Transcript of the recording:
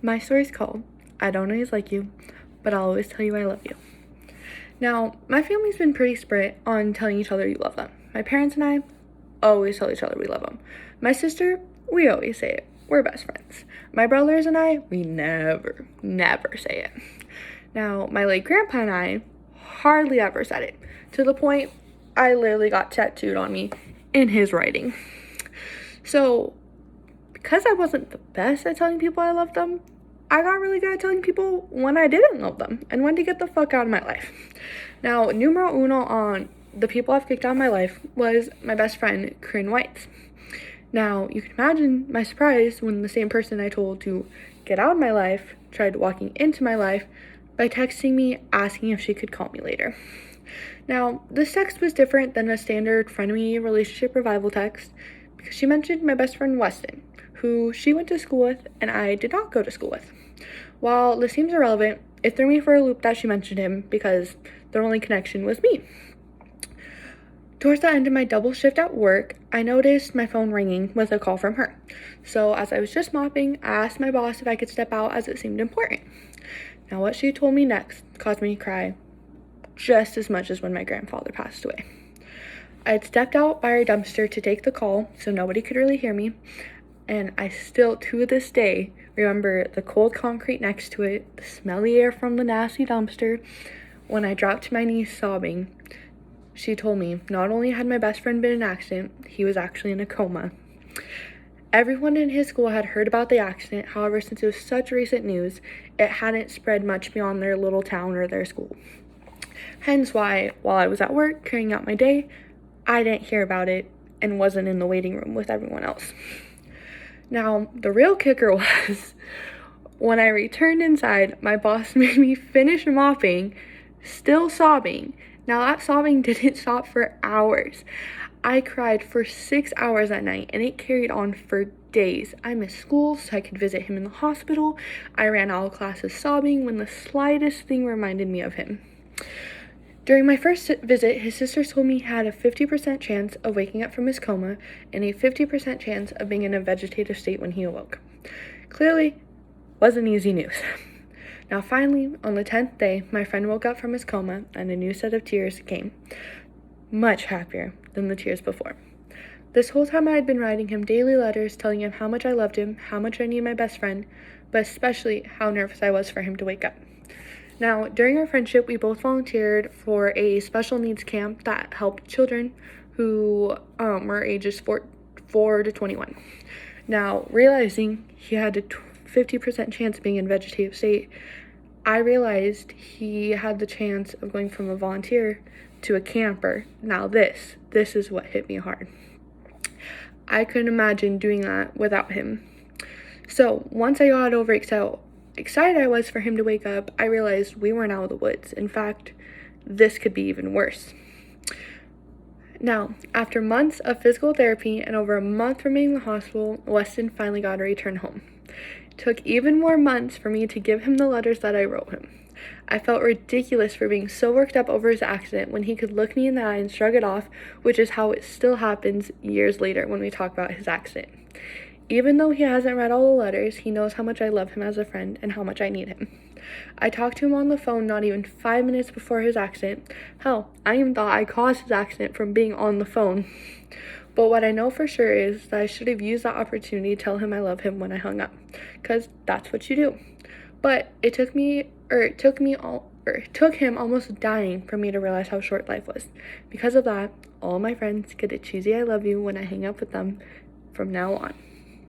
My story's called I Don't Always Like You, but I'll always tell you I love you. Now, my family's been pretty split on telling each other you love them. My parents and I always tell each other we love them. My sister, we always say it. We're best friends. My brothers and I, we never say it. Now, my late grandpa and I hardly ever said it, to the point I literally got tattooed on me in his writing. So, because I wasn't the best at telling people I love them, I got really good at telling people when I didn't love them and when to get the fuck out of my life. Now, numero uno on the people I've kicked out of my life was my best friend, Corinne White. Now, you can imagine my surprise when the same person I told to get out of my life tried walking into my life by texting me asking if she could call me later. Now, this text was different than a standard frenemy relationship revival text because she mentioned my best friend Weston, who she went to school with and I did not go to school with. While this seems irrelevant, it threw me for a loop that she mentioned him because their only connection was me. Towards the end of my double shift at work, I noticed my phone ringing with a call from her. So as I was just mopping, I asked my boss if I could step out as it seemed important. Now what she told me next caused me to cry just as much as when my grandfather passed away. I had stepped out by our dumpster to take the call so nobody could really hear me, and I still, to this day, remember the cold concrete next to it, the smelly air from the nasty dumpster. When I dropped to my knees sobbing, she told me not only had my best friend been in an accident, he was actually in a coma. Everyone in his school had heard about the accident, however, since it was such recent news, it hadn't spread much beyond their little town or their school. Hence why, while I was at work carrying out my day, I didn't hear about it and wasn't in the waiting room with everyone else. Now, the real kicker was, when I returned inside, my boss made me finish mopping, still sobbing. Now, that sobbing didn't stop for hours. I cried for 6 hours that night, and it carried on for days. I missed school so I could visit him in the hospital. I ran all classes sobbing when the slightest thing reminded me of him. During my first visit, his sister told me he had a 50% chance of waking up from his coma and a 50% chance of being in a vegetative state when he awoke. Clearly, wasn't easy news. Now finally, on the 10th day, my friend woke up from his coma and a new set of tears came. Much happier than the tears before. This whole time I had been writing him daily letters telling him how much I loved him, how much I needed my best friend, but especially how nervous I was for him to wake up. Now, during our friendship, we both volunteered for a special needs camp that helped children who were ages 4 to 21. Now, realizing he had a 50% chance of being in vegetative state, I realized he had the chance of going from a volunteer to a camper. Now this is what hit me hard. I couldn't imagine doing that without him. So once I got over excited I was for him to wake up, I realized we weren't out of the woods. In fact, this could be even worse. Now, after months of physical therapy and over a month remaining in the hospital, Weston finally got a return home. It took even more months for me to give him the letters that I wrote him. I felt ridiculous for being so worked up over his accident when he could look me in the eye and shrug it off, which is how it still happens years later when we talk about his accident. Even though he hasn't read all the letters, he knows how much I love him as a friend and how much I need him. I talked to him on the phone not even 5 minutes before his accident. Hell, I even thought I caused his accident from being on the phone. But what I know for sure is that I should have used that opportunity to tell him I love him when I hung up, because that's what you do. But it took him almost dying for me to realize how short life was. Because of that, all my friends get a cheesy I love you when I hang up with them from now on.